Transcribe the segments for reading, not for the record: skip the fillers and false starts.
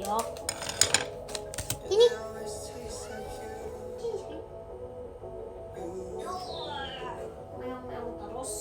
Yok. Sini. Meong-meong terus.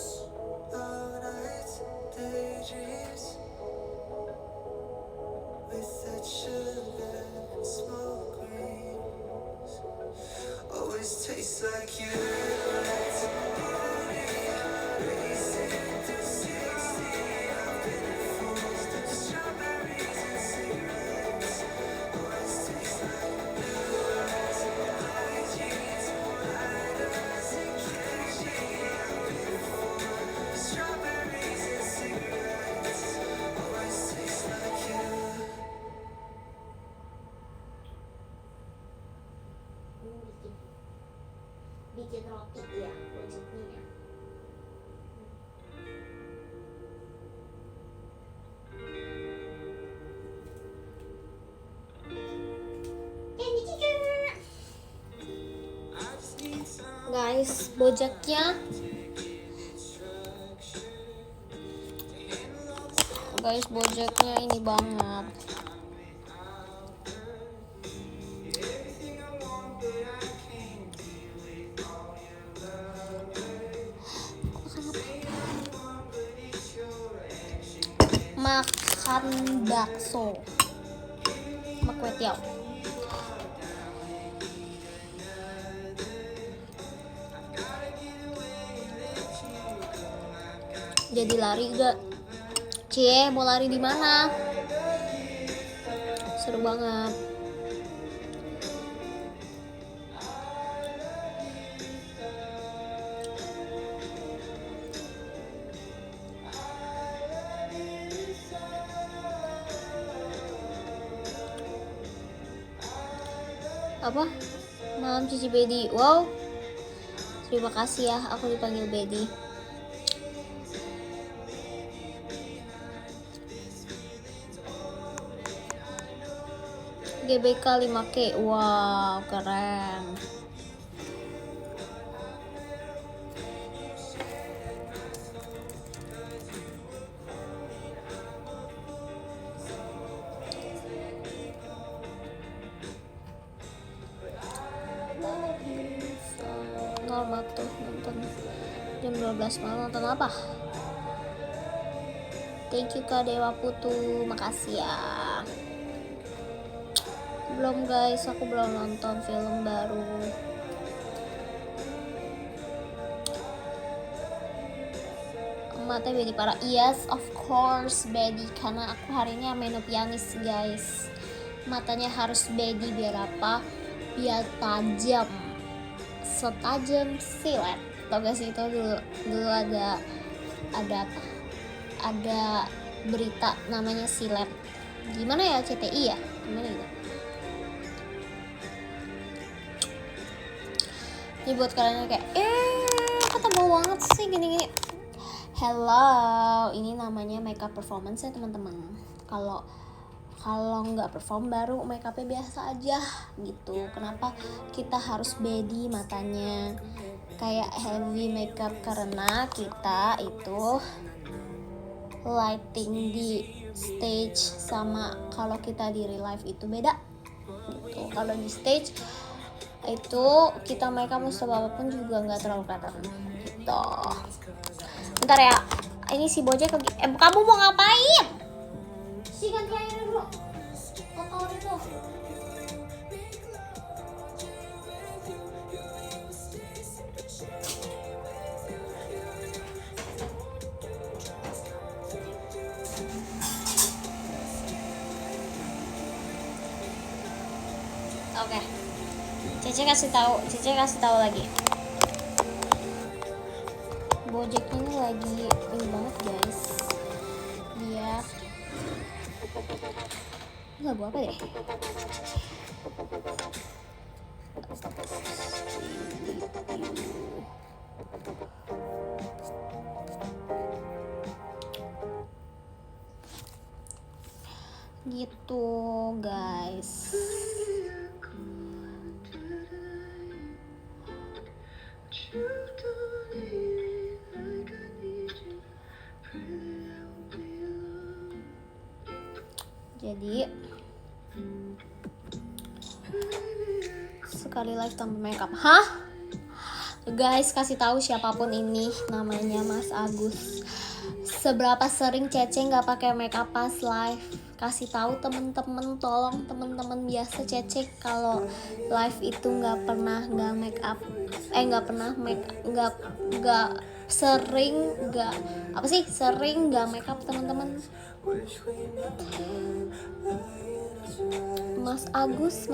Bikin roti ya wujudnya. Guys, bojaknya ini banget. Makan bakso sama kue tiaw. Jadi lari gak? Cie, mau lari di mana? Seru banget. Apa? Malam Cici Bedi. Wow. Terima kasih ya, aku dipanggil Bedi. GBK 5K. Wow, keren. Normal tuh nonton jam 12 malam. Nonton apa? Thank you Kak Dewa Putu, makasih ya. Belum guys, aku belum nonton film baru. Mata Bedi para. Yes, of course Bedi, karena aku hari ini main pianis guys. Matanya harus Bedi biar apa? Biar tajam. Setajam silet. Tau gak sih itu dulu ada apa? Ada berita namanya silet. Gimana ya, CTI ya? Gimana gitu? Ini buat kalian yang kayak kata bau banget sih gini-gini. Hello, ini namanya makeup performance ya teman-teman. Kalau nggak perform baru makeupnya biasa aja gitu. Kenapa kita harus Bedi matanya kayak heavy makeup? Karena kita itu lighting di stage sama kalau kita di real life itu beda gitu. Kalau di stage itu kita makeup musuh apapun juga nggak terlalu kelihatan gitu. Bentar ya, ini si Bojek lagi. Kamu mau ngapain? Si ganti air dulu. Kotor itu. Oke. Cece kasih tahu lagi. Bojek ini lagi ini banget guys. Dia lagu apa deh? Gitu guys. Jadi Sekali live tanpa makeup. Hah? Guys, kasih tahu siapapun ini, namanya Mas Agus. Seberapa sering Cece nggak pakai makeup pas live? Kasih tahu temen-temen, tolong temen-temen biasa Cece kalau live itu nggak pernah nggak makeup, nggak pernah nggak sering nggak apa sih sering nggak makeup teman-teman. Mas Agus,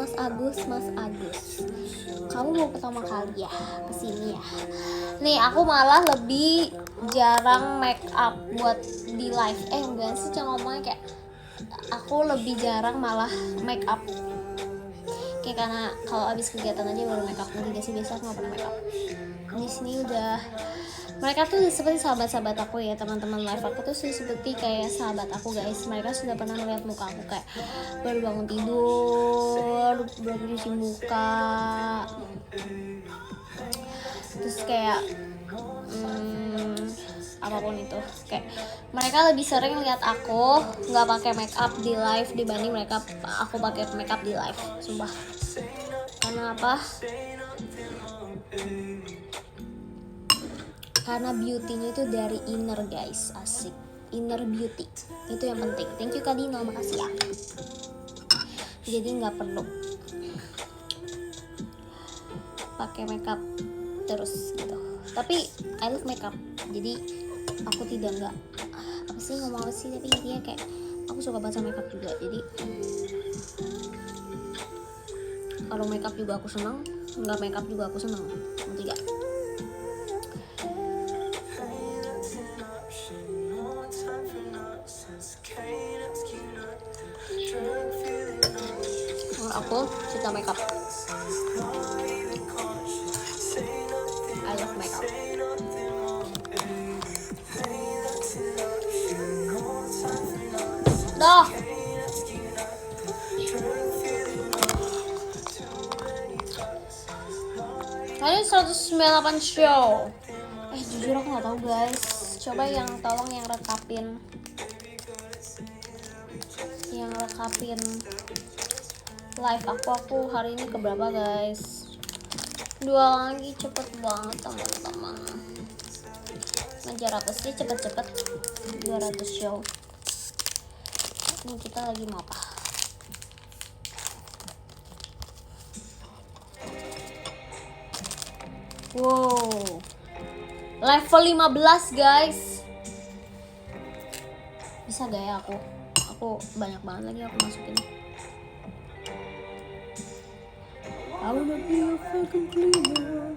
kamu mau pertama kali ya kesini ya? Nih aku malah lebih jarang make up buat di live. Enggak sih, cuma ngomongnya kayak aku lebih jarang malah make up. Kayak karena kalau abis kegiatan aja baru make up. Nanti sih biasa aku nggak pernah make up. Di sini udah mereka tuh seperti sahabat-sahabat aku ya, teman-teman live aku tuh seperti kayak sahabat aku guys. Mereka sudah pernah melihat muka aku kayak baru bangun tidur, baru cuci muka, terus kayak apapun itu, kayak mereka lebih sering lihat aku nggak pakai make up di live dibanding mereka aku pakai make up di live, sumpah. Karena apa? Karena beauty-nya itu dari inner guys, asik. Inner beauty, itu yang penting. Thank you Kak Dino, makasih ya. Jadi nggak perlu pakai makeup terus gitu. Tapi I love makeup, jadi aku tidak nggak apa sih ngomong apa sih, tapi intinya kayak aku suka banget sama makeup juga. Jadi kalau makeup juga aku senang, nggak makeup juga aku senang. Ngerti gak? Aku suka makeup. I love makeup. Dah. Kali 198 show. Jujur aku nggak tahu guys. Coba yang tolong yang rekapin live aku hari ini keberapa guys? 2 lagi, cepet banget teman-teman. Ngejar apa sih cepet-cepet 200 show. Ini kita lagi mau apa? Wow, level 15 guys. Bisa gak ya aku banyak banget lagi aku masukin. I wanna be a fucking cleaner.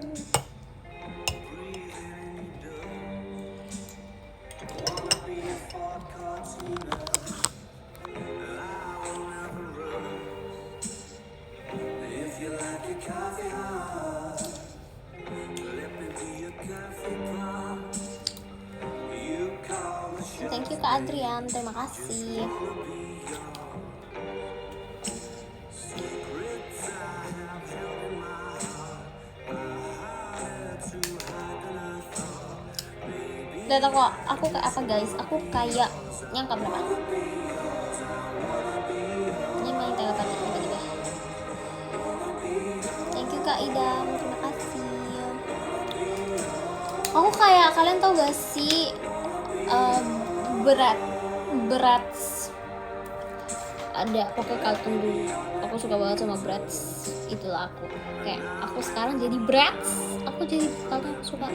Thank you Kak Adrian, terima kasih. Lihat aku kayak apa guys? Aku kayak nyangka berapa? Ini main telepon tiba-tiba. Thank you Kak Idam, terima kasih. Aku kayak, kalian tau gak sih Bratz ada pokoknya kartun dulu. Aku suka banget sama Bratz. Itulah aku. Kayak aku sekarang jadi Bratz. Aku jadi karena aku suka.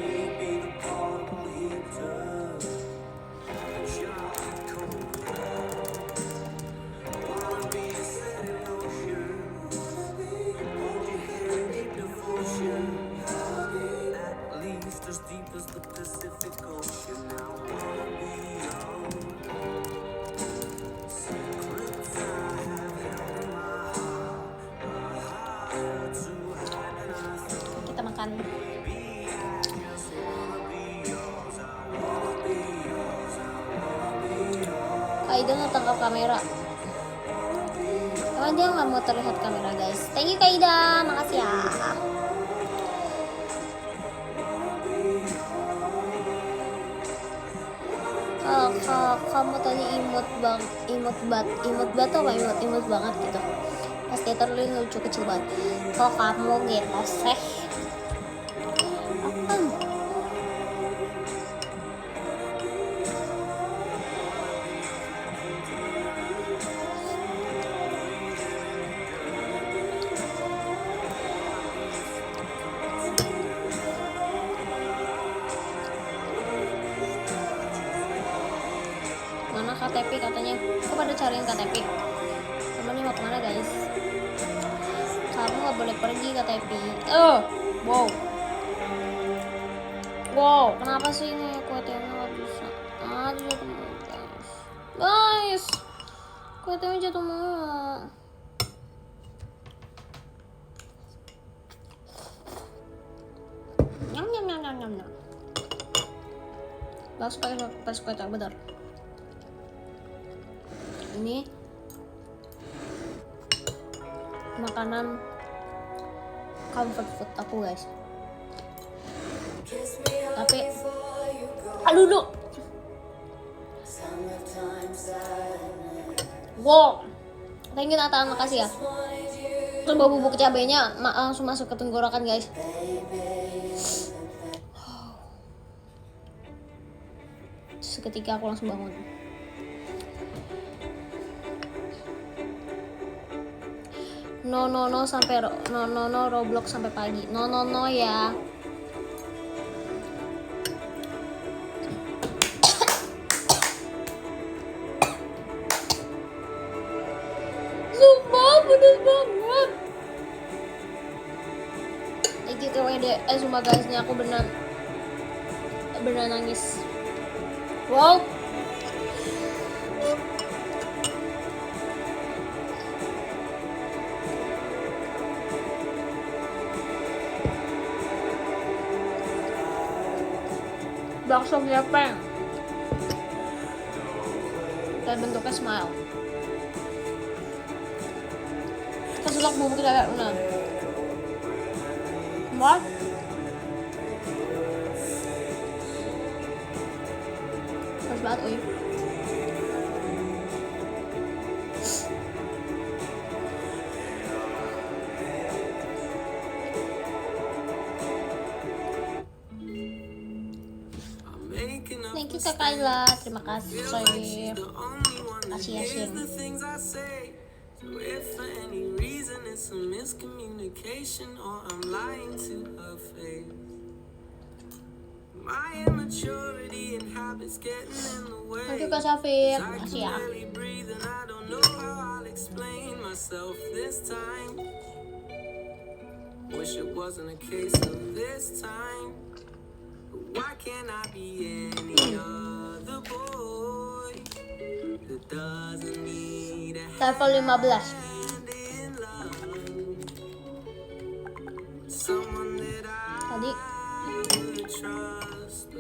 Kita makan. Kaido nggak tangkap kamera. Karena dia nggak mau terlihat kamera guys. Thank you Kaida, makasih ya. Kalau Kamu tadi imut banget apa imut banget gitu. Pas teater lu lucu kecil banget. Kok kamu gitu sih? Mana KTP katanya? Kok pada cariin KTP? Temennya mau kemana guys? Kamu gak boleh pergi KTP. Wow. Wow, kenapa sih ini kuotanya gak bisa? Jatuh mulu guys. Guys, kuotanya jatuh mulu. Nyam. Langsung pakai kuota bener. Ini makanan comfort food aku guys. Tapi aduh. Wow. Thank you Nathan, makasih ya. Terus bau bubuk cabenya langsung masuk ke tenggorokan guys. Seketika aku langsung bangun. No sampai no Roblox sampai pagi. No ya. Sumpah pedes banget. Gitu WD sumpah guys, ini aku beneran nangis. Wow. Bakso gepeng dan bentuknya smile. Kesulak bubuk kayak una. What? Pas banget uy. Thank you Kak Kayla, terima kasih. Kasih ya Shin. If for any reason it's a miscommunication or I'm lying to her face, my immaturity and habits getting in the way. Thank you Kak Safir, makasih ya. I don't know how I'll explain myself this time. Wish it wasn't a case of this time. Why can't I be any other boy that doesn't need a level 15. Tadi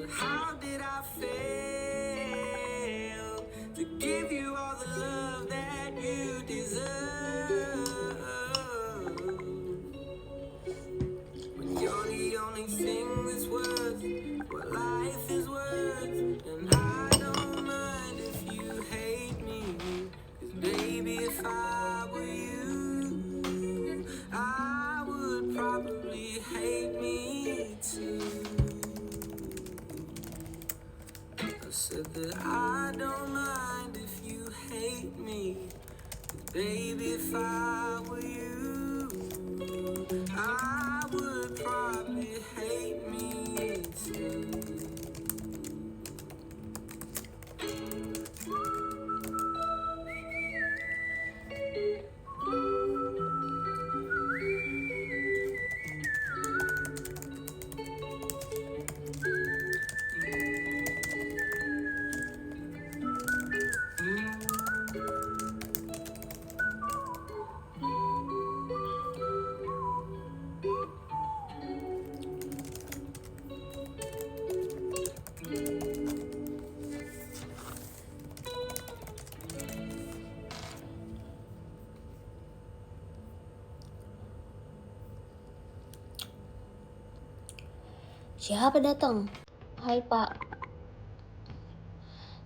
how did I fail to give you all the love that you deserve when you're the only thing that's worth what life is worth. And I don't mind if you hate me, 'cause baby if I were you, I would probably hate me too. I said that I don't mind if you hate me, 'cause baby if I were you, I would probably hate me too. Siapa datang? Hai Pak.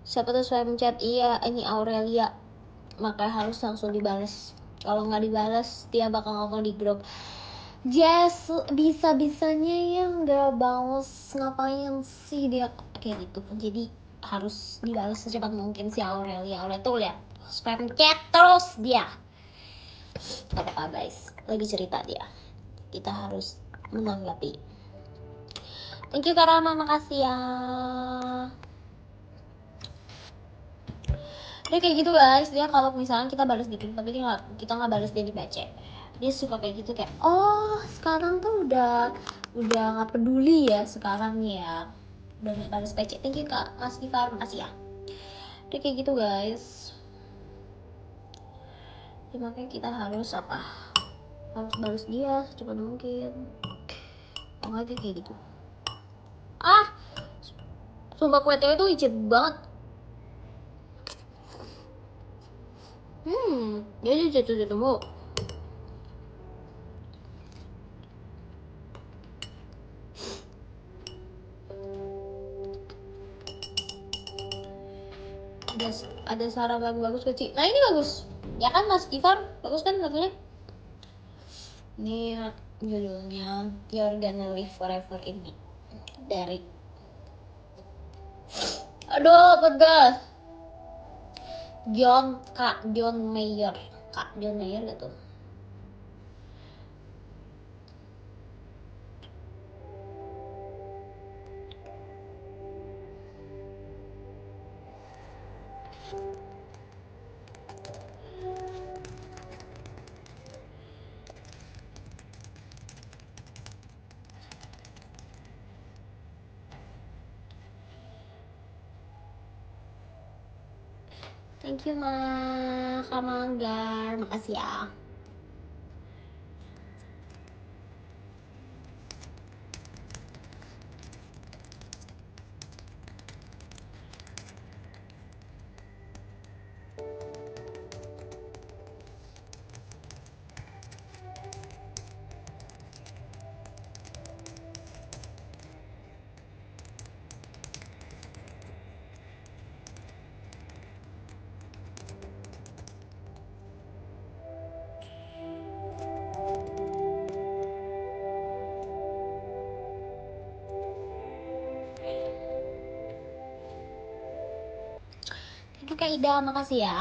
Siapa tuh spam chat? Iya, ini Aurelia. Makanya harus langsung dibalas. Kalau nggak dibalas, dia bakal ngomong di grup. Jess, bisa-bisanya ya nggak balas, ngapain sih dia kayak gitu. Jadi harus dibalas secepat mungkin si Aurelia. Aurelia tuh lihat spam chat terus dia. Gak apa-apa guys, lagi cerita dia. Kita harus menanggapi. Thank you Karama, makasih ya. Dia kayak gitu guys, dia kalau misalnya kita balas gitu tapi kita nggak balas, dia dibaca. Dia suka kayak gitu, kayak oh sekarang tuh udah nggak peduli ya sekarang ya, udah nggak balas PC. Thank you kak Mas Diva, makasih ya. Dia kayak gitu guys, ya, makanya kita harus harus balas dia secepat mungkin. Oh nggak, dia kayak gitu. Sumpah kue itu icet banget. Dia jatuh mulu. Ada saran lagu bagus kecil. Nah ini bagus ya kan Mas Ivan, bagus kan lagunya. Ini judulnya You're Gonna Live Forever in Me dari, aduh pedas, John Mayer. Kak John Mayer gitu. Thank you Ma Kamanggar, makasih ya. Thank you Kak Ida, makasih ya.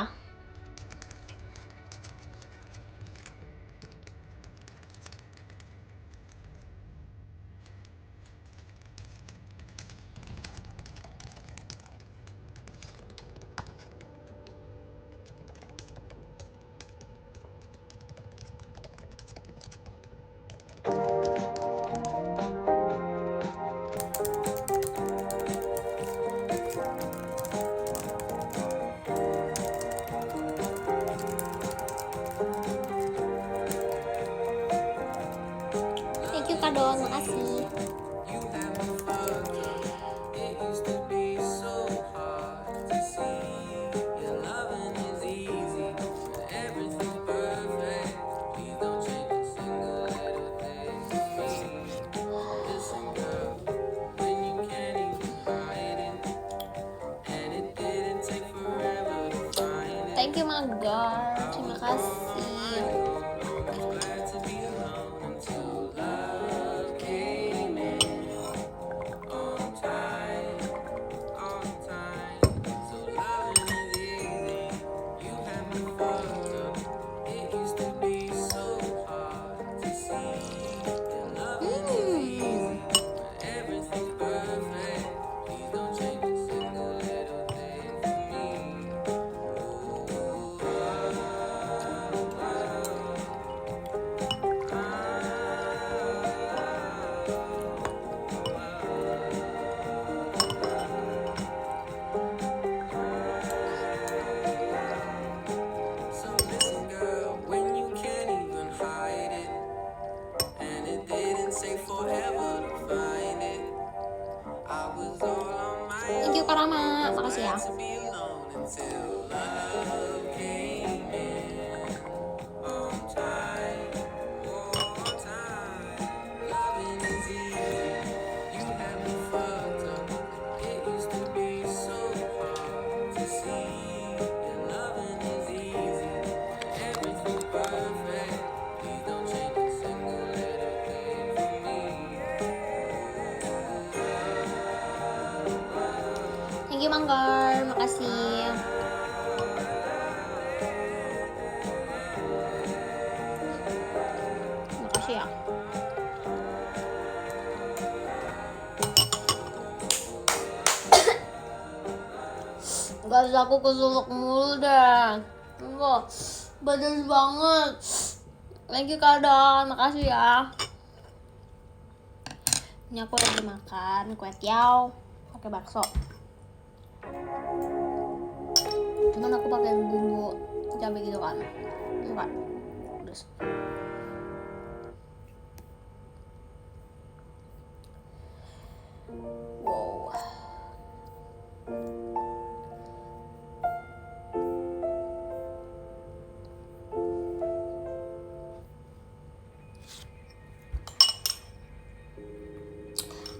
Thank you Kak Don, makasih. Thank you Magar, terima kasih. makasih. Makasih ya. Guys, aku kesuluk mulu deh. Enggak, badan banget. Thank you Kak Don, makasih ya. Ini aku lagi makan kue tiaw pakai bakso. Cuman aku pakai bumbu cabai gitu kan. Enggak. Terus. Wow.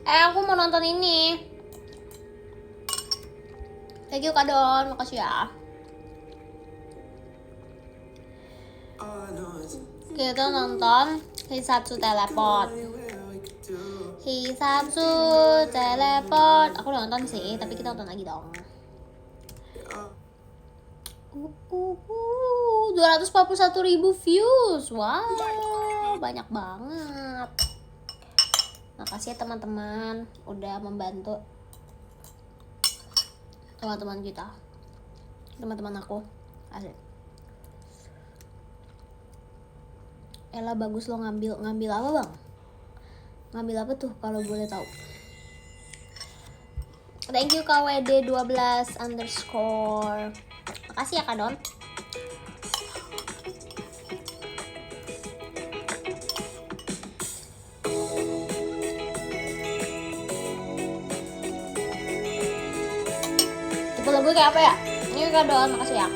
Aku mau nonton ini. Thank you Kak Don, makasih ya. Kita nonton Hisatsu Teleport. Hisatsu Teleport. Aku udah nonton sih, tapi kita nonton lagi dong. 241.000 views. Wow, banyak banget. Makasih ya teman-teman udah membantu teman-teman kita, teman-teman aku. Asik. Ella bagus lo ngambil apa bang? Ngambil apa tuh kalau boleh tahu? Thank you KWD 12 underscore. Makasih ya Kak Don. Tipe lagu kayak apa ya? Ini Kak Don, makasih ya.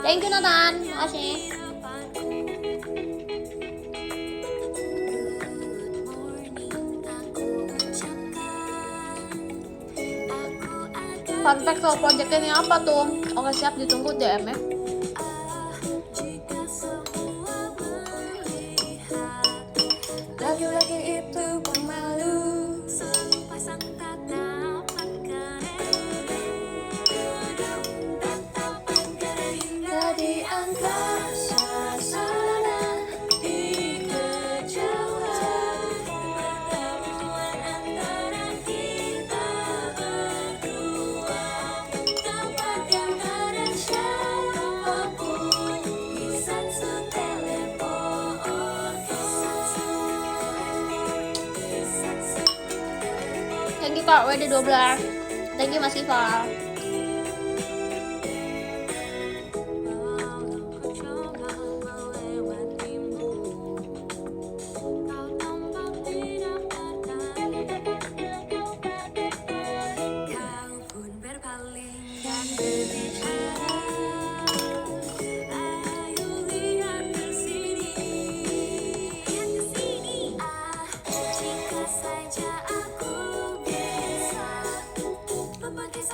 Thank you Nathan, makasih. Fun fact soal project ini apa tuh? Oke siap, ditunggu DM ya. Lagi-lagi itu pemalu. Di angkasa sana, di kejauhan, pertemuan antara kita berdua, tempat yang ada siapapun, Hisatsu Teleport. Thank you Kak WD12. Thank you Mas Ival.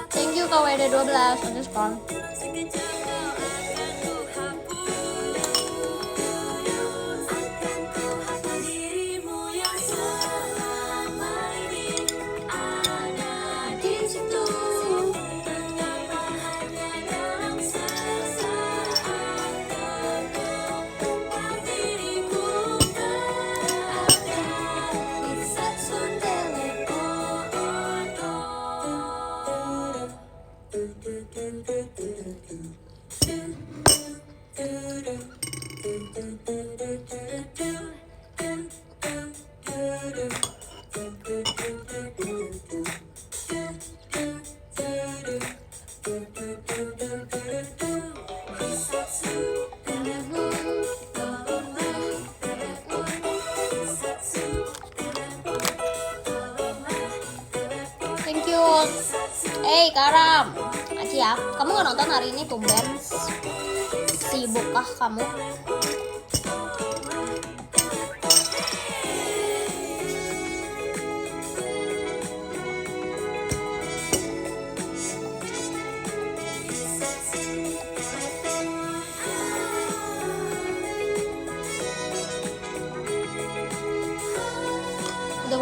Thank you KWD12 underscore. Thank you. Hey Karam, makasih ya. Kamu nggak nonton hari ini tumben? Sibukkah kamu?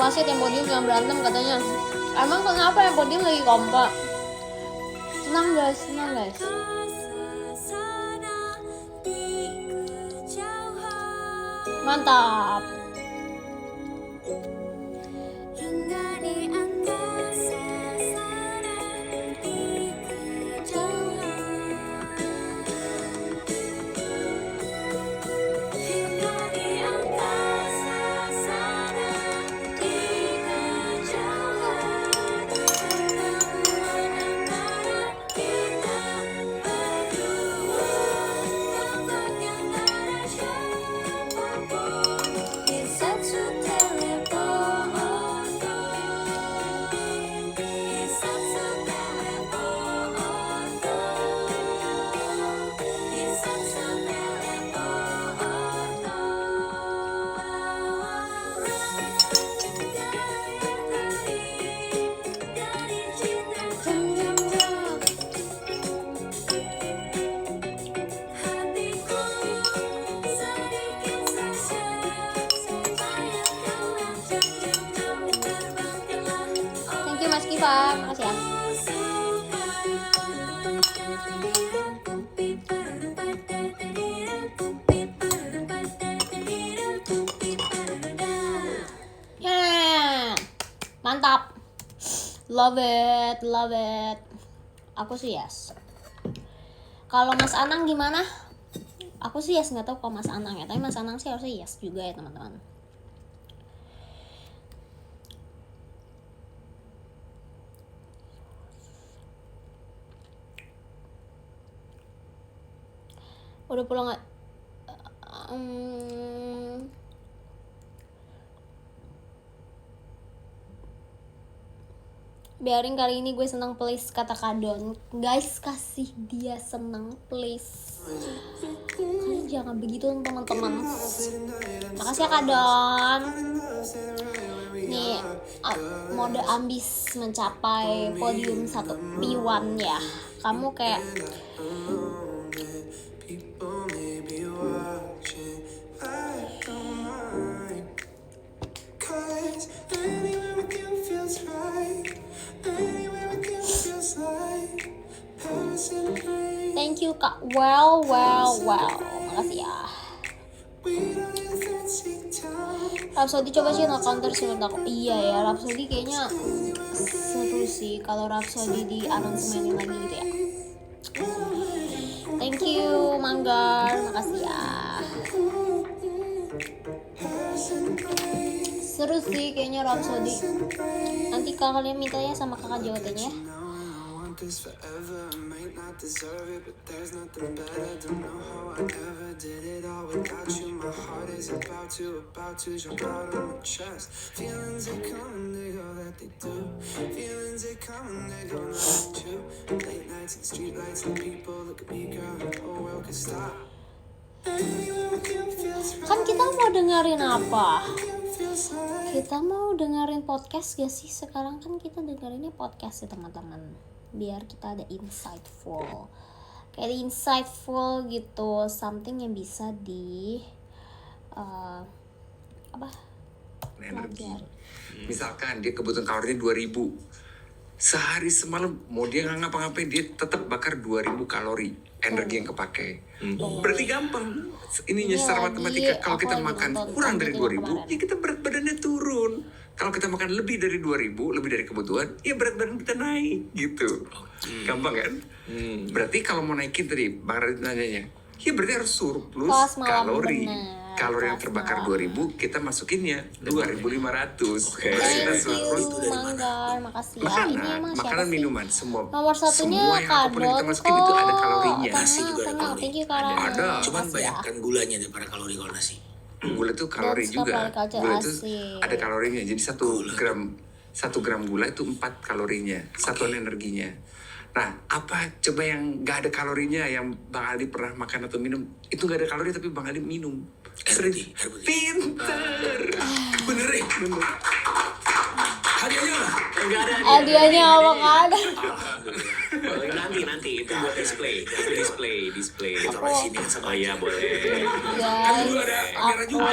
wasit yang podium jangan berantem katanya. Emang kenapa yang podium lagi kompak? Tenang guys. Mantap. Thank you Mas Kiva, makasih ya. Mantap. Love it. Aku sih yes. Kalau Mas Anang gimana? Aku sih yes, nggak tahu kalau Mas Anang ya. Tapi Mas Anang sih harusnya yes juga ya teman-teman. Udah pulang nggak? Biarin kali ini gue senang please, kata Kadon. Guys, kasih dia senang please. Kalian jangan begitu teman-teman. Makasih ya Kadon. Nih mode ambis mencapai podium 1 P1 ya. Kamu kayak thank you Kak. Well. Makasih ya. Rhapsody coba sih no counter sih menurut aku. Iya ya, Rhapsody kayaknya seru sih kalau Rhapsody di announcementin lagi gitu ya. Thank you Manggar, makasih ya. Seru sih kayaknya Rhapsody. Nanti kalian mintanya sama kakak JOT-nya ya. This forever, I might not deserve it, but there's nothing better. Don't know how I ever did it all without you. My heart is about to jump out of my chest. Feelings they come and they go that they do. Feelings they come and they go not true. Late nights and street lights and people look at me, girl, and the whole world can stop. Kan kita mau dengerin apa? Kita mau dengerin podcast gak sih? Sekarang kan kita dengerinnya podcast ya teman-teman. Biar kita ada insightful, kayak insightful gitu, something yang bisa di energi. Misalkan dia kebutuhan kalorinya 2000, sehari semalam mau dia nggak ngapa-ngapain dia tetap bakar 2000 kalori energi yang kepake. Berarti gampang ininya secara matematika. Kalau kita makan kurang dari 2000, ya kita berat badannya turun. Kalau kita makan lebih dari 2000, lebih dari kebutuhan, ya berat badan kita naik gitu. Gampang kan? Berarti kalau mau naikin tadi, Bang Radit nanyanya, ya berarti harus surplus kalori. Kalori yang terbakar 2000, kita masukinnya 2500. Kita surplus Manggar, makasih ya. Makanan, minuman, semua. Nomor satunya semua yang apapun yang kita masukin itu ada kalorinya. Nasi juga ada kalori. Thank you Kak. Ada. Cuman banyakkan gulanya daripada kalori kalau nasi. Gula itu kalori juga. Gula itu ada kalorinya. Jadi 1 gram gula itu 4 kalorinya, satuan energinya. Nah, apa coba yang nggak ada kalorinya yang Bang Ali pernah makan atau minum? Itu nggak ada kalori tapi Bang Ali minum. Air putih. Pinter. Bener ya? Hadiahnya lah. Hadiahnya apa nggak ada? Alhamdulillah. nanti itu buat display. Itu display. Kita taruh di sini kan sama Oh iya boleh. Kan dulu ada kamera Aku juga.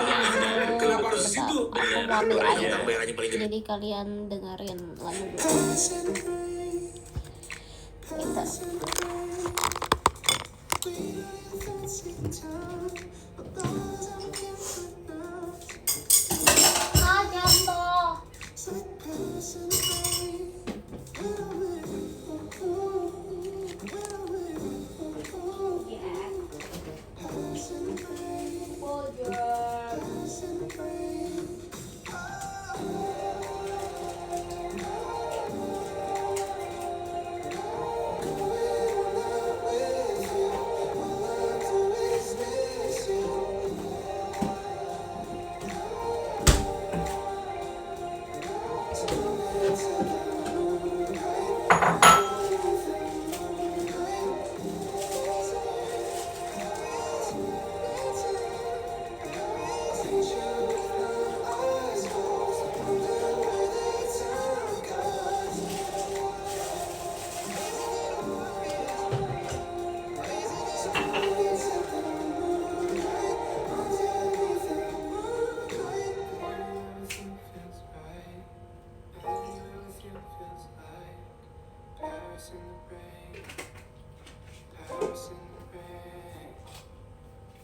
Kenapa harus di situ? aku mau ambil air. Kameranya paling gede. Jadi kalian dengerin lagu dulu. Kita. Jatuh.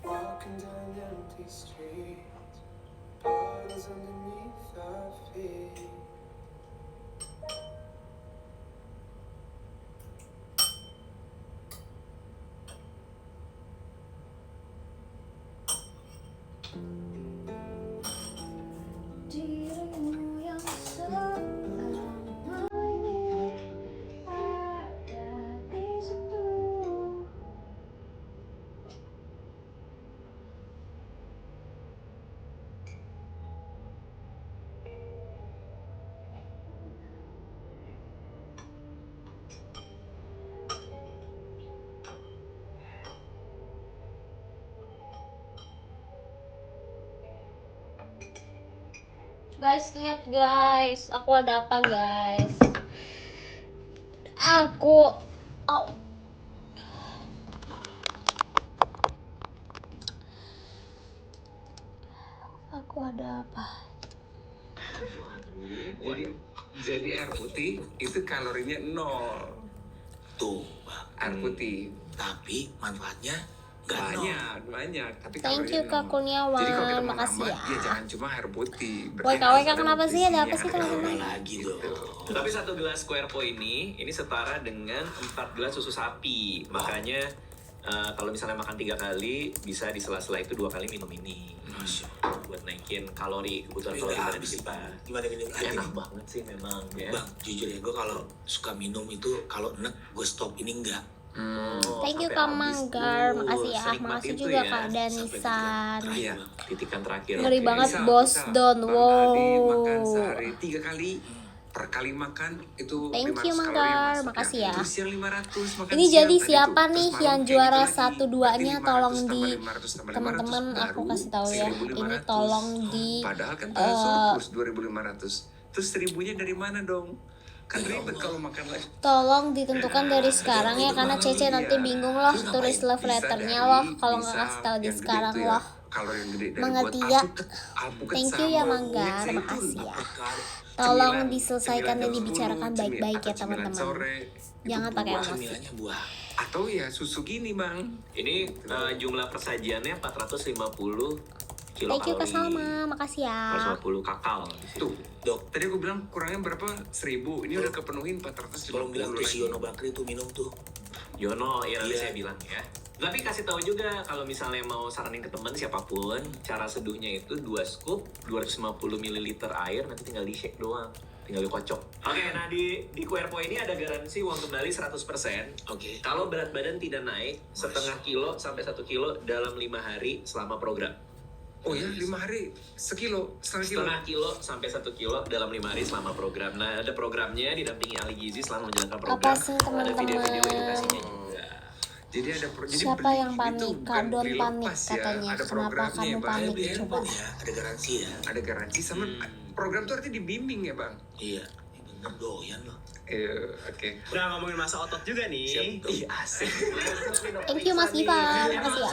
Walking down empty streets, bottles underneath our feet. Dirimu yang selamanya ada di situ. Guys, lihat guys, aku ada apa guys? Aku, au. Aku ada apa? Jadi air putih itu kalorinya 0. Tuh, Bang. Air putih Tapi manfaatnya nggak nol. banyak. Tapi Thank kalorinya you Kak 0. Kurniawan, Jadi kalau kita mau makasih nambah, ya. ya jangan cuma air putih. Woi, Berarti KWK harus ada kenapa sih? Ada apa sih, nutrisinya, teman-teman? Tambah lagi dong. Tapi 1 gelas square po ini setara dengan 4 gelas susu sapi. Makanya kalau misalnya makan 3 kali, bisa di sela-sela itu 2 kali minum ini. Buat naikin kalori, kebutuhan Tapi kalori nggak badan habis. kita. Gimana minum air Enak ini? banget sih memang ya. Bang, jujur ya, gue kalau suka minum itu kalau enek gue stop, ini enggak. Oh, Thank you sampai Kak habis Manggar, tuh. makasih ya. Senikmat Makasih itu juga ya. Kak Danisan. Iya. Titikan terakhir. Ngeri Oke. banget. Bos Don, Bang wow. Adi makan sehari 3 kali. Per kali makan itu Thank 500 you, kalori Manggar. yang masuk, Makasih ya. Terus yang 500 makan Ini siang jadi tadi siapa tuh. nih Terus malam yang kayak juara gitu lagi. 1-2-nya, Berarti tolong 500 di 500 tambah 500 teman-teman aku baru kasih tahu ya. 1.500. Ini tolong di Padahal kan kita surplus 2.500. Terus 1.000-nya dari mana dong? Kan ribet kalau makan lagi. tolong ditentukan dari sekarang ya, karena Cece nanti bingung loh tulis love Bisa letternya dari- loh kalau nggak bisa kasih tahu di yang gede sekarang itu ya, loh. kalori yang gede dari Mengerti buat ya? alpukat Thank you ya sama Manggar, minyak makasih zaitun. ya. Tolong Cemilan- diselesaikan dan cemilan jam dibicarakan 10, baik-baik ya atau cemilan teman-teman. sore, Jangan itu pakai buah. emosi. Cemilannya buah. Atau ya susu gini bang. Ini jumlah persajiannya 450 kilokalori. Thank you Kak Salma, makasih ya. 450 kakao di situ. Tuh dok, tadi aku bilang kurangnya berapa? 1.000. Ini udah kepenuhin 450 Tolong bilang tuh si lagi. Yono Bakri tuh minum tuh. Yono, ya nanti Iya. saya bilang ya. Tapi kasih tahu juga kalau misalnya mau saranin ke teman siapapun, cara seduhnya itu 2 scoop, 250 ml air, nanti tinggal di shake doang. Tinggal dikocok. Oke, nah di Querpo ini ada garansi uang kembali 100%. Oke. Kalau berat badan tidak naik setengah kilo sampai 1 kilo dalam 5 hari selama program. Oh ya, 5 hari sekilo, setengah kilo. Setengah kilo sampai 1 kilo dalam 5 hari selama program. Nah, ada programnya didampingi ahli gizi selama menjalankan program. Apa sih, Ada teman-teman? video-video edukasinya juga. Jadi ada jadi Siapa beli yang itu panik? bukan Kak Don beli panik lepas ya, katanya. ada Kenapa programnya kamu ya, Bang. panik? Beli Coba. handphone ya, ada garansi ya. Ada garansi sama program tuh artinya dibimbing ya bang. Iya. bener doyan loh. Oke. Udah ngomongin masa otot juga nih. Siap, tuh. Ih asik. Thank you Mas Ivan, makasih ya.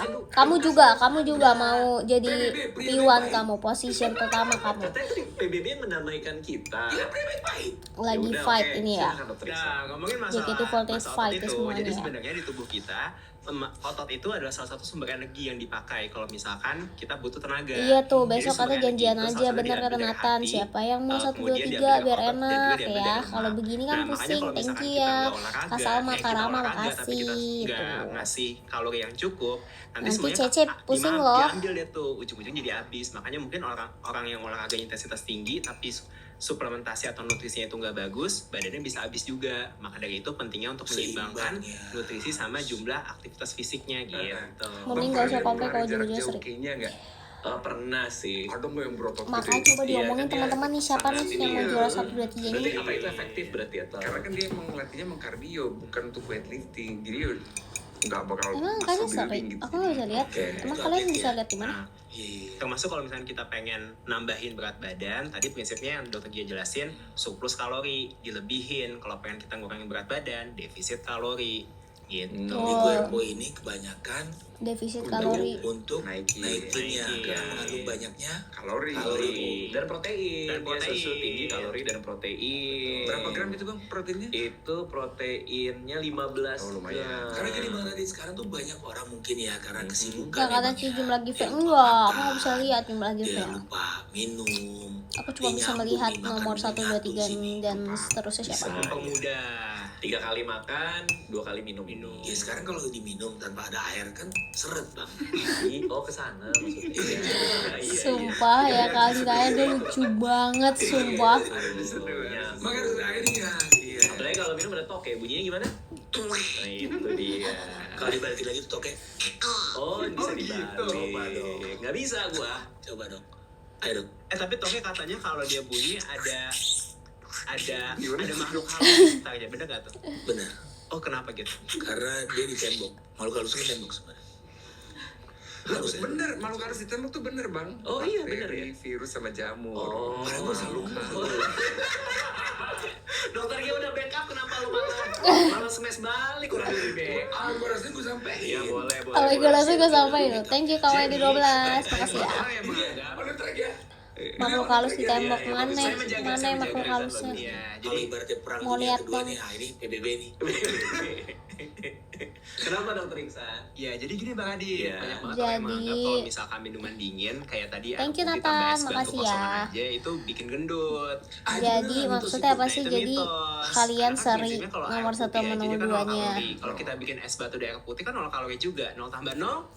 Kamu juga mau jadi P1 kamu, position pertama kamu. Katanya tadi PBB yang mendamaikan kita. Iya, baik-baik. Lagi Yaudah, fight oke. ini ya. Silakan, Dokter Iksan. Nah, ngomongin masalah JKT48 masa otot fight itu, semuanya jadi ya. sebenarnya di tubuh kita otot itu adalah salah satu sumber energi yang dipakai kalau misalkan kita butuh tenaga. Iya tuh, Jadi besok sumber ada energi janjian itu aja, salah satunya bener kata diambil dari Nathan. hati, Siapa yang mau 1, 2, kemudian 3 diambil dari biar otot, dan juga enak diambil ya. dari Kalau lemak. begini kan Nah, makanya pusing, kalau thank misalkan you kita ya. nggak olahraga, Kak Salma, kita Kak Rama, olahraga, tapi makasih. kita nggak Tuh. ngasih kalori yang cukup, nanti Nanti semuanya Cece pusing loh. diambil deh tuh, ujung-ujungnya jadi habis. Makanya mungkin orang yang olahraga intensitas tinggi tapi suplementasi atau nutrisinya itu nggak bagus, badannya bisa habis juga. Maka dari itu pentingnya untuk menyeimbangkan Seimbang, ya. nutrisi sama jumlah aktivitas fisiknya gitu. Mending gak usah komplain kalau jarak jauh-jauh jauh sering. kayaknya nggak? Pernah sih. Ada nggak yang berotot Makanya gede? coba diomongin Iya, teman-teman nih, siapa nih sangat yang mau ini, juara 1, 2, 3 Berarti nih. apa itu efektif berarti atau? Karena kan dia emang latihnya mengkardio, bukan untuk weightlifting. Jadi ya nggak bakal Emang muscle kayaknya building sering, gitu. aku nggak bisa lihat. Oke. Emang kalian bisa lihat di mana? Nah, Iya. termasuk kalau misalnya kita pengen nambahin berat badan, tadi prinsipnya yang dokter Gia jelasin, surplus kalori, dilebihin. Kalau pengen kita ngurangin berat badan, defisit kalori. Gitu. Di Guerpo ini kebanyakan Defisit kalori. untuk Naikin. naikinnya Naikin. karena mengandung banyaknya Kalori. Kalori. Dan protein. Dan Dia protein. susu tinggi kalori dan protein. Berapa gram itu bang proteinnya? Itu proteinnya 15 Oh, lumayan. gram. karena gini Bang Radit, sekarang tuh banyak orang mungkin ya karena kesibukan Gak kata emangnya, jumlah giveaway, yang enggak, aku makan, nggak bisa lihat jumlah dia giveaway. lupa minum, Aku cuma bisa dia melihat nyambung nih, nomor makan 1, 2, 3 sini. dan seterusnya siapa. Bisa. Pemuda. 3 kali makan, 2 kali minum. Ya sekarang kalau diminum tanpa ada air kan seret Bang. Oh kesana maksudnya. Iya, Sumpah ya kali saya dia lucu banget, sumpah. Iya. Maka harus ada airnya. Iya. Apalagi kalau minum ada toke, bunyinya gimana? Nah itu dia. Kalau dibalikin lagi tuh toke. Oh bisa gitu. dibalik. Coba dong. Nggak bisa gua. Coba dong. Ayo dong. Tapi toke katanya kalau dia bunyi ada makhluk halus sekitarnya, bener gak tuh? Benar. Oh kenapa gitu? Karena dia di tembok. Makhluk halus kan tembok sebenarnya. Halus ya. Bener, makhluk harus ditembak tuh bener bang. Oh, iya, Bakteri, bener ya? virus sama jamur. Oh. Padahal gue selalu Dokter Gia udah backup, kenapa lu malah smash balik kurang dari backup? gue rasanya gue sampai. Iya boleh boleh. Kalau gue boleh. langsung gue sampaikan tuh. Thank you kawan di 12, makasih ya. Ada track ya. Makhluk halus di tembok Iya, mana? Saya menjaga, Mana saya yang makhluk menjaga. halusnya? Iya, Kalau jadi ibaratnya perang Mau dunia lihat kedua dong. nih, ini PBB nih. Kenapa Dokter Iksan? ya jadi gini Bang Adi, Iya. banyak banget orang yang Jadi- menganggap kalau misalkan minuman dingin kayak tadi air Thank you, putih Nathan. tambah es batu Makasih kosongan ya. aja itu bikin gendut. Jadi maksudnya apa sih? Itu Jadi mitos. kalian Karena kan seri prinsipnya kalau nomor air 1 putih sama aja nomor dia kan 0 2-nya. kalori. Kalau kita bikin es batu dari air putih kan 0 kalori juga. 0 tambah 0,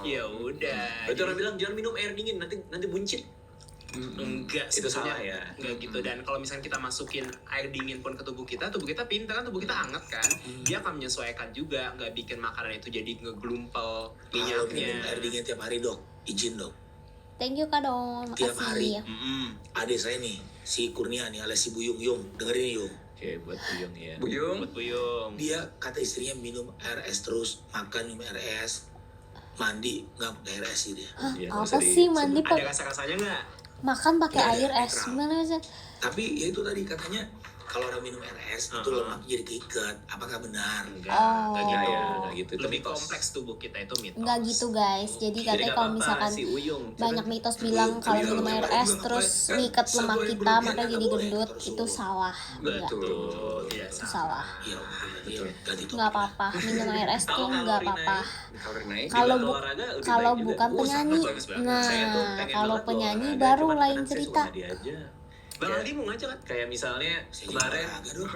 ya udah. Berarti orang bilang jangan minum air dingin, nanti buncit. Enggak, Itu sebetulnya salah ya. enggak gitu. Dan kalau misalnya kita masukin air dingin pun ke tubuh kita pintar kan, tubuh kita hangat kan, dia akan menyesuaikan juga, nggak bikin makanan itu jadi ngeglumpal Kalau minum minyaknya. air dingin tiap hari dok, izin dok. Thank you Kak Don, Tiap hari. makasih. Adik saya nih, si Kurnia nih alias si Buyung Yung, dengerin Yung. Oke buat buyung ya. Buyung. Buat buyung. Dia kata istrinya minum air es terus, makan minum air es, mandi nggak pakai air es sih dia. Iya, nggak Apa usah sih mandi Ada pakai rasa-rasanya nggak? makan pakai Nggak air ada, es? netral. Gimana sih? Tapi ya itu tadi katanya kalau orang minum air es itu lemaknya jadi keikat. Apakah benar? Enggak, Oh. enggak gitu. Ya, nggak gitu. Itu Lebih mitos. kompleks tubuh kita itu mitos. Enggak gitu guys. Jadi Jadi katanya nggak kalau apa-apa, misalkan si Uyung. banyak mitos bilang kalau minum air es terus ngikat lemak kita makanya jadi gendut, itu salah. Enggak, Betul, tidak itu salah. salah. Iya, iya, ganti topik. Nggak apa-apa, minum air es tuh nggak apa-apa. Kalori naik. Kalau Dibantu bu- olahraga lebih kalau baik juga. bukan penyanyi, bagus banget. nah Saya tuh pengen kalau banget penyanyi olahraga, baru cuman lain kadang saya cerita. suka dia aja. Bang Kayak- Aldi mau ngajak kan? Kayak misalnya Saya kemarin olahraga dong.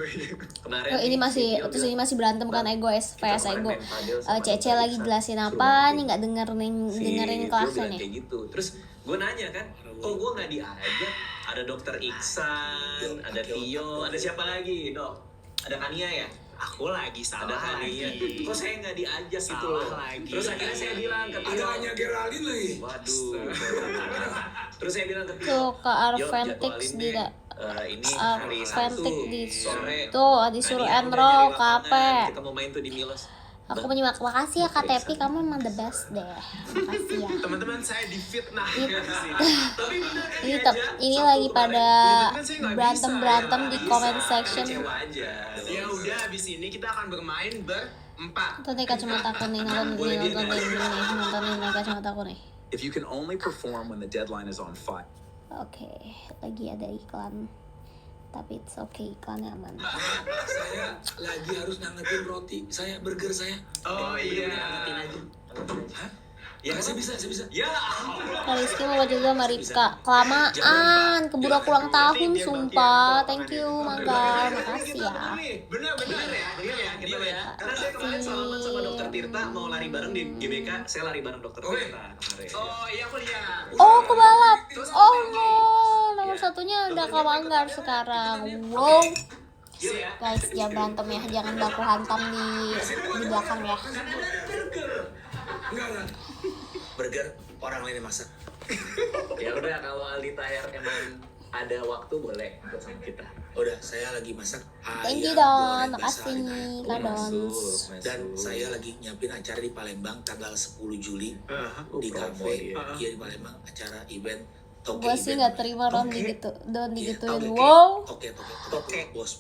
kemarin Oh, ini nih, masih si Tio terus ini bilang, masih berantem kan "Bang, ego es kita VS kemarin ego. main padel sama Cece Dokter lagi Iksan, jelasin suruh apa main." nih, nggak dengerin Si dengerin Tio kelasnya bilang nih. kayak gitu. Terus gue nanya kan, kok gue nggak diajak? Ada Dokter Iksan, ada Tio, ada siapa lagi dok? Ada Kania ya? Aku lagi Ada salah Kania. lagi. Kok saya nggak diajak gitu Salah loh? lagi. Terus akhirnya saya bilang ke Ada Tio, hanya Geraldine lagi. waduh. Terus saya bilang ke Tio, Tuh ke "Yuk, Arventix jadwalin di deh. Ini hari Sabtu Arventix di sore. tuh disuruh Kania udah enroll nyari lapangan, kape. Kita mau main tuh di Milos. Aku menyimak. Makasih ya Kak Tepi, kamu emang the best deh. Makasih ya. Teman-teman saya difitnah Ini- ya di sini. Tapi bener kan Ini diajak ini suatu lagi pada bareng. Kan saya nggak berantem-berantem bisa, di nggak comment bisa. section. Kecewa aja. Ya udah, abis ini kita akan bermain berempat. Tuh nih kacamata aku nih, nontonin nih kacamata aku nih. If you can only perform when the deadline is on fire. Oke, lagi ada iklan. Tapi it's okay, iklannya aman. Saya lagi harus ngangetin roti. Saya burger saya. Oh iya. Hah? Ya, saya bisa. Ya. Kak Rizky mau juga sama Ripka. Kelamaan, keburu aku ulang tahun, sumpah. Thank you, Manggar. Makasih ya. Bener Bener ya, bener ya kita ya. Karena saya kemarin salaman sama Dokter Tirta mau lari bareng di GBK, saya lari bareng Dokter Tirta kemarin. Oh iya aku lihat. Oh, kebalap. Oh, no. Nomor satunya udah Kak Manggar sekarang. Wow. Iya ya. Guys, jangan berantem ya. Jangan baku hantam di belakang ya. Enggak. Burger orang lain yang masak. Ya udah kalau Aldi Tahir emang ada waktu boleh ikut sama kita. Udah, saya lagi masak Thank you, ayam Don. goreng Makasih biasa nih, ayam. Kak Don. Dan saya lagi nyiapin acara di Palembang tanggal 10 Juli di promo kafe. dia. Iya di Palembang, acara event Toke Gue sih event. nggak terima Don gitu, Don Iya, digituin. Toke. Wow. Toke. Bos.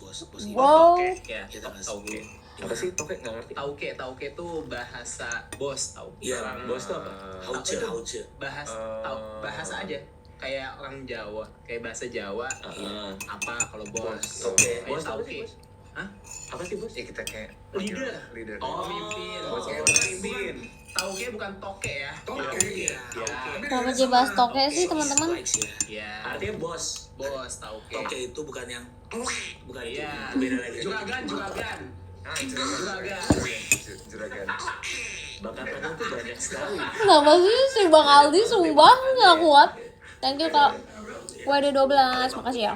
Wow. Ya, Kita ngasih. tauke. Apa sih Toke nggak ngerti? Tauke tuh bahasa bos tau. Iya. Bos tuh apa? Hauce. Bahasa aja. Kayak orang Jawa, kayak bahasa Jawa. Apa kalau bos? Toke. Kayak Bos apa sih tauke. bos? Hah? Apa sih bos? Ya kita kayak Leader. leader. Oh, pemimpin. Bos kayak pemimpin. Tauke bukan toke ya. Toke. Iya. Kenapa dia bahas toke sih teman-teman? Iya. Artinya bos. Bos tauke. Toke itu bukan yang bukan Iya. itu. Beda lagi. Juragan. Juragan. Bakatnya tuh banyak sekali. Kenapa sih si Bang Aldi sumpah nggak kuat. Thank you Kak. WD12, makasih ya.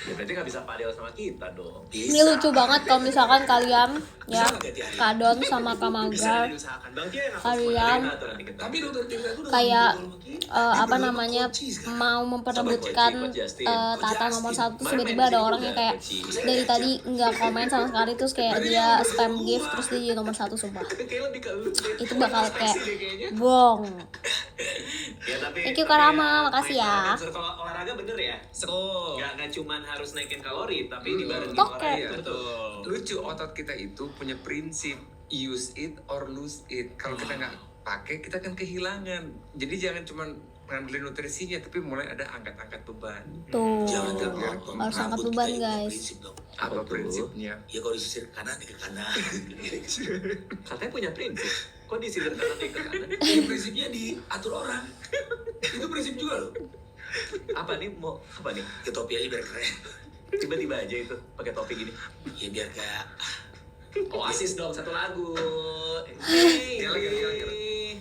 Ya berarti nggak bisa padel sama kita dong. Ini lucu banget kalau misalkan kalian ya Kak Don sama Kak Bisa Manggar diusahakan. Bang Tia yang kalian Nah, tuh nanti kita. Tapi dokter Tirta itu udah kayak ngobrol sama kita. apa namanya mau memperebutkan tata nomor satu, terus tiba-tiba ada orang yang kayak dari tadi nggak komen sama sekali, terus kayak dia spam gift terus dia jadi nomor satu, sumpah Kayak lebih ke lu. itu bakal kayak gong. Ya tapi. Thank you Kak Rama, makasih ya. Kalau olahraga bener ya. Seru. Nggak cuman harus naikin kalori, tapi dibarengin Toke. olahraga. Betul. Lucu, otot kita itu punya prinsip use it or lose it. Kalau kita nggak pakai, kita akan kehilangan. Jadi jangan cuma ngandelin nutrisinya, tapi mulai ada angkat-angkat beban. Tuh Jangan harus angkat beban guys. Prinsip dong. Apa tuh? prinsipnya? Ya kalau disisir kanan ya ke kanan. Katanya punya prinsip. Kok disilir kanan di ke kanan? Ya, prinsipnya diatur orang. Itu prinsip juga loh. Apa nih mau apa nih? Ke topi aja biar keren. Tiba-tiba aja itu pakai topi gini. Ya biar kayak Oasis dong satu lagu.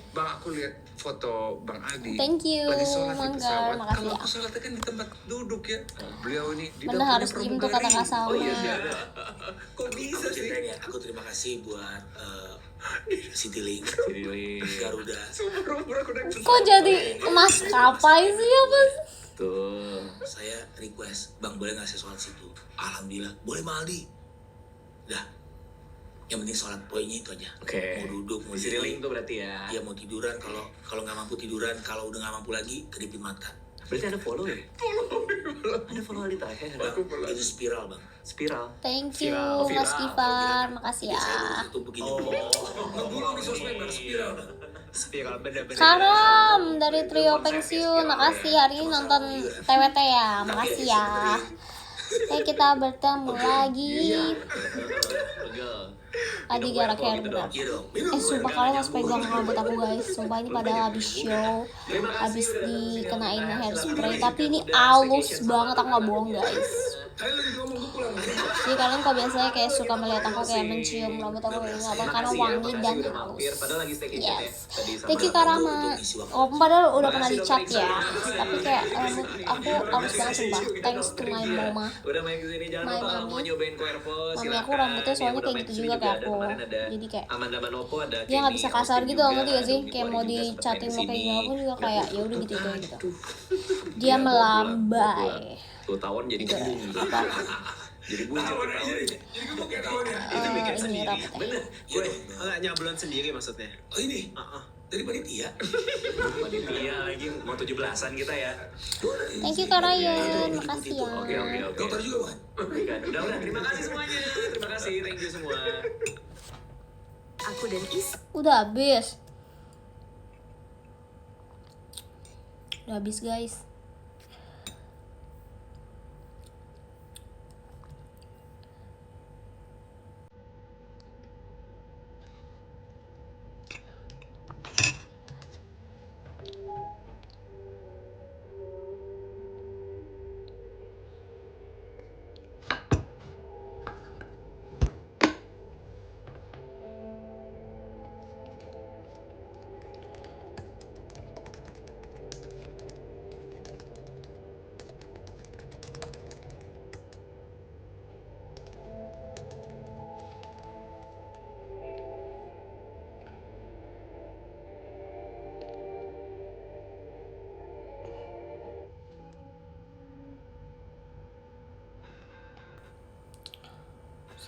Bang, aku lihat foto Bang Aldi. Thank you, lagi sholat di Manggar, pesawat. makasih Kalau ya. aku sholatnya kan di tempat duduk ya. Beliau ini di Bener dapurnya harus diem tuh pramugari. kata Kak Salma. Oh iya iya. Kok bisa aku sih? ceritanya. Aku terima kasih buat Citylink, Jadi Garuda. Kok jadi maskapai sih apa sih? tuh. Saya request, Bang boleh nggak saya sholat situ? Alhamdulillah, boleh Maldi. Dah, yang penting sholat poinnya itu aja. Oke. Mau duduk, mau Di Citylink tuh berarti ya. Ya mau tiduran, kalau nggak mampu tiduran, kalau udah nggak mampu lagi kedipin mata. Berarti ada follow ya? Ada follow Aldi Tahir. Bang, itu spiral bang. Spiral. Thank you Viral. Mas Kifar, makasih ya. Itu begini. Oh. Ngebunuh di sosmed bang, spiral bang. Spiral bener-bener. Karam dari Trio Pensiun, makasih hari ini nonton TWT ya, makasih ya. Oke kita bertemu lagi. Pegel. Adi jarak hair benar. Iya dong. Sumpah kalian harus pegang rambut aku guys. Sumpah ini padahal habis show, habis dikenain hairspray, tapi ini halus banget, aku nggak bohong guys. Kalian lagi ngomong gue pulang. Jadi kalian kok biasanya kayak suka melihat aku kayak mencium rambut aku kayak nggak apa, karena wangi dan halus. Padahal lagi staycation ya. Yes. Tadi sama Thank you Karama. Oh, padahal udah pernah di chat ya. Tapi kayak rambut aku halus banget sumpah. Thanks to my mama. Udah main kesini jangan My lupa kalau mami. mau nyobain Cuervo Mami aku rambutnya soalnya kayak gitu juga kayak aku. Jadi kayak Amanda Manopo ada dia nggak Kenny bisa kasar Austin gitu, juga, ngerti gak sih? Didi Kayak Kori mau juga di sempet chatin main mau kayak kesini. gimana pun juga kayak ya udah gitu gitu. Aduh. Dia melambai. Tuh tawon jadi kembung. Jadi buncit ketawa. Jadi gemuk ya tahunnya. Itu bikin ini sendiri. rambutnya. Bener. Iya Gue dong. Enggak nyablon sendiri maksudnya. Oh ini Heeh. dari panitia. panitia lagi mau 17-an kita ya. Thank you Kak Ryan, makasih ya. Oke. Dokter juga kan? Bukan. Udah. Terima kasih semuanya. Terima kasih. Thank you semua. Aku dan Is Udah habis. Udah habis guys.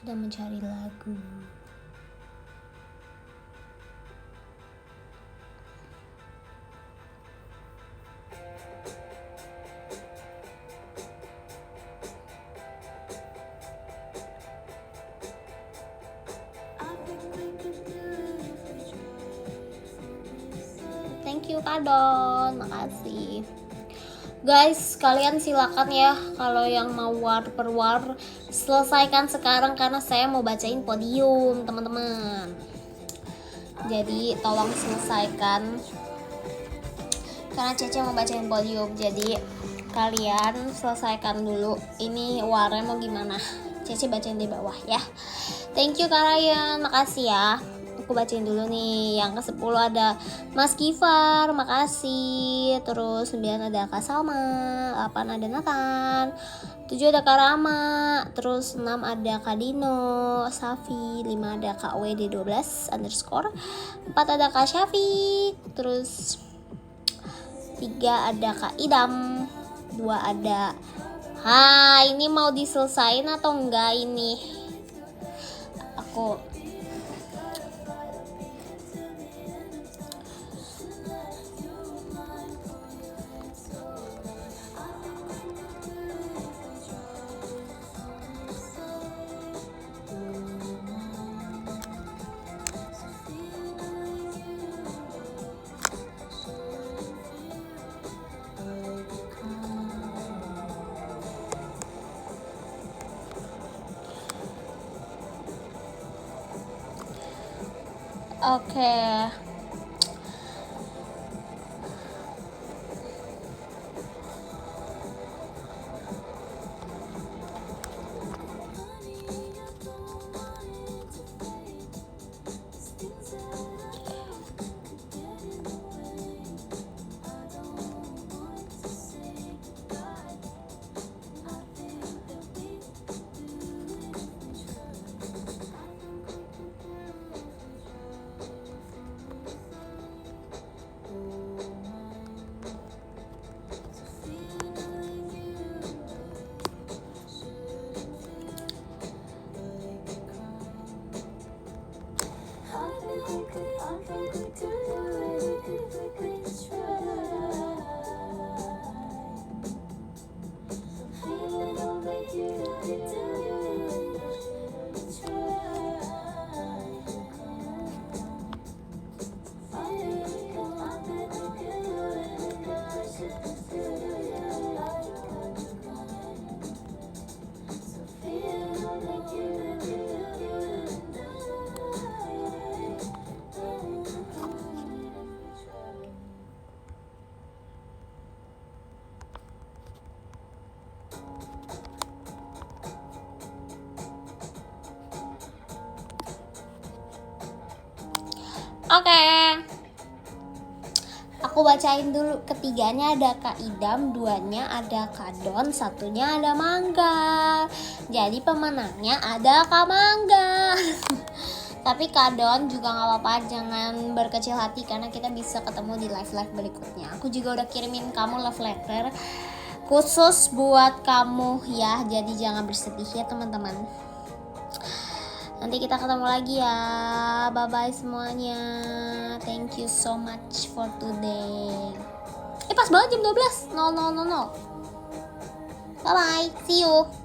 Sedang mencari lagu. Thank you Kak Don, makasih. Guys, kalian silakan ya kalau yang mau war per war selesaikan sekarang karena saya mau bacain podium, teman-teman. Jadi tolong selesaikan karena Cece mau bacain podium. Jadi kalian selesaikan dulu. Ini warnya mau gimana? Cece bacain di bawah ya. Thank you Kak Ryan, makasih ya. Aku bacain dulu nih. Yang ke-10 ada Mas Kifar, makasih. Terus 9 ada Kak Salma, 8 ada Nathan, 7 ada Kak Rama, terus 6 ada Kak Dino, Safi, 5 ada Kak WD12 underscore, 4 ada Kak Syafiq, terus 3 ada Kak Idam, 2 ada ini mau diselesain atau enggak ini? Aku Oke. Oke. Aku bacain dulu. Ketiganya ada Kak Idam, duanya ada Kak Don, satunya ada Mangga. Jadi pemenangnya ada Kak Mangga. Tapi Kak Don juga gak apa-apa, jangan berkecil hati karena kita bisa ketemu di live-live berikutnya. Aku juga udah kirimin kamu love letter. khusus buat kamu ya. Jadi jangan bersedih ya teman-teman. Nanti kita ketemu lagi ya. Bye bye semuanya. Thank you so much for today. Pas banget jam 12. 00.00. Bye bye. See you.